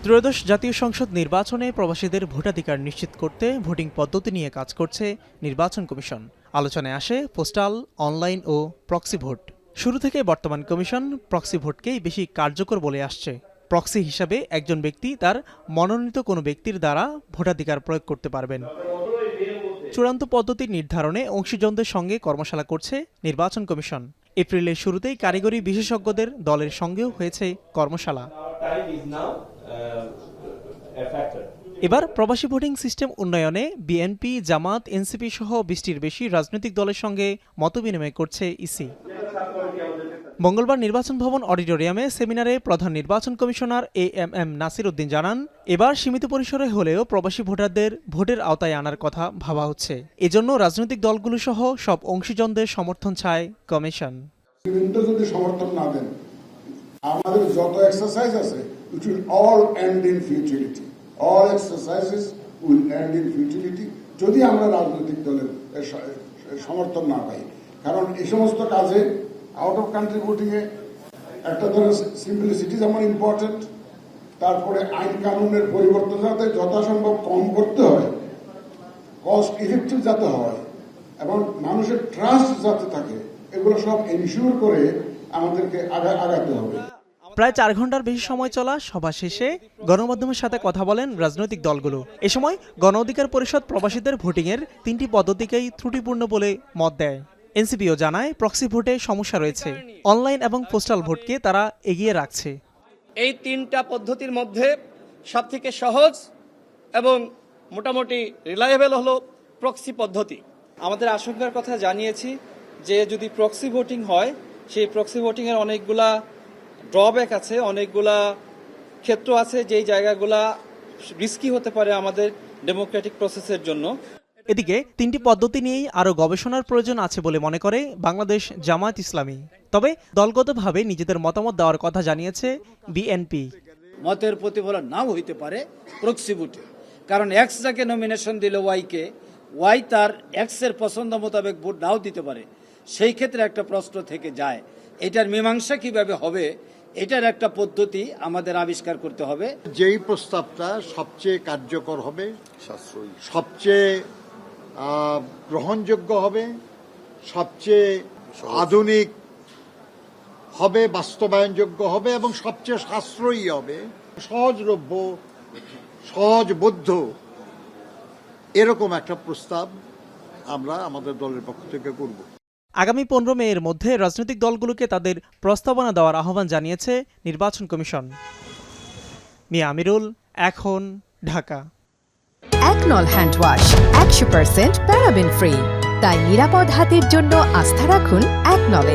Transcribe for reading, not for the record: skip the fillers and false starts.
ত্রয়োদশ জাতীয় সংসদ নির্বাচনে প্রবাসীদের ভোটাধিকার নিশ্চিত করতে ভোটিং পদ্ধতি নিয়ে কাজ করছে নির্বাচন কমিশন। আলোচনায় আসে পোস্টাল, অনলাইন ও প্রক্সি ভোট। শুরু থেকে বর্তমান কমিশন প্রক্সি ভোটকেই বেশি কার্যকর বলে আসছে। প্রক্সি হিসাবে একজন ব্যক্তি তার মনোনীত কোনো ব্যক্তির দ্বারা ভোটাধিকার প্রয়োগ করতে পারবেন। চূড়ান্ত পদ্ধতি নির্ধারণে অংশীজনদের সঙ্গে কর্মশালা করছে নির্বাচন কমিশন। এপ্রিলের শুরুতেই কারিগরি বিশেষজ্ঞদের দলের সঙ্গেও হয়েছে কর্মশালা। এবার প্রবাসী ভোটিং সিস্টেম উন্নয়নে বিএনপি, জামাত, এনসিপি সহ 20টির বেশি রাজনৈতিক দলের সঙ্গে মতবিনিময় করছে ইসি। মঙ্গলবার নির্বাচন ভবন অডিটোরিয়ামে সেমিনারে প্রধান নির্বাচন কমিশনার এএমএম নাসির উদ্দিন জানান, এবার সীমিত পরিসরে হলেও প্রবাসী ভোটারদের ভোটের আওতায় আনার কথা ভাবা হচ্ছে। এজন্য রাজনৈতিক দলগুলো সহ সব অংশীজনদের সমর্থন চায় কমিশন। যদি সমর্থন না দেন, আমাদের যত এক্সারসাইজ আছে it will all end in futility. All exercises will end in futility যদি আমরা রাজনৈতিক দলের সমর্থন না পাই। কারণ এই সমস্ত কাজে আউট অফ কান্ট্রি ভোটিং এ একটা ধরনের সিম্পলিসিটি যেমন ইম্পর্টেন্ট, তারপরে আইন কানুনের পরিবর্তন যাতে যথাসম্ভব কম করতে হয়, কস্ট ইফেক্টিভ যাতে হয় এবং মানুষের ট্রাস্ট যাতে থাকে, এগুলো সব এনশিওর করে আমাদেরকে আগাতে হবে। প্রায় 4 ঘন্টার বেশি সময় চলা সভা শেষে গণমাধ্যমের সাথে কথা বলেন রাজনৈতিক দলগুলো। এ সময় গণ অধিকার পরিষদ প্রবাসীদের ভোটিংয়ের 3টি পদ্ধতিকেই ত্রুটিপূর্ণ বলে মত দেয়। এনসিপিও জানায় প্রক্সি ভোটে সমস্যা রয়েছে, অনলাইন এবং পোস্টাল ভোটকে তারা এগিয়ে রাখছে। এই 3টা পদ্ধতির মধ্যে সবথেকে সহজ এবং মোটামুটি রিলায়েবল হলো প্রক্সি পদ্ধতি। আমাদের আশঙ্কার কথা জানিয়েছি যে যদি প্রক্সি ভোটিং হয়, সেই প্রক্সি ভোটিংয়ের অনেকগুলা ড্রব্যাক আছে, অনেকগুলা ক্ষেত্র আছে যেই জায়গাগুলা রিস্কি হতে পারে আমাদের ডেমোক্রেটিক প্রসেসের জন্য। এদিকে 3টি পদ্ধতি নিয়েই আরও গবেষণার প্রয়োজন আছে বলে মনে করে বাংলাদেশ জামায়াত ইসলামী। তবে দলগতভাবে নিজেদের মতামত দেওয়ার কথা জানিয়েছে বিএনপি। মতের প্রতিফলন নাও হইতে পারে প্রক্সি ভোটে, কারণ এক্স যাকে নমিনেশন দিল ওয়াইকে, ওয়াই তার এক্স এর পছন্দ মোতাবেক ভোট নাও দিতে পারে। সেই ক্ষেত্রে একটা প্রশ্ন থেকে যায়, এটার মীমাংসা কিভাবে হবে, এটার একটা পদ্ধতি আমাদের আবিষ্কার করতে হবে। যেই প্রস্তাবটা সবচেয়ে কার্যকর হবে, সবচেয়ে গ্রহণযোগ্য হবে, সবচেয়ে আধুনিক হবে, বাস্তবায়নযোগ্য হবে এবং সবচেয়ে সাশ্রয়ী হবে, সহজলভ্য, সহজবোধ্য, এরকম একটা প্রস্তাব আমরা আমাদের দলের পক্ষ থেকে করব। আগামী 15 মে এর মধ্যে রাজনৈতিক দলগুলোকে তাদের প্রস্তাবনা দেওয়ার আহ্বান জানিয়েছে নির্বাচন কমিশন। মিয়া আমিরুল, এখন, ঢাকা। একনল হ্যান্ড ওয়াশ 100% প্যারাবেন ফ্রি, তাই নিরাপদ হাতের জন্য আস্থা রাখুন একনলে।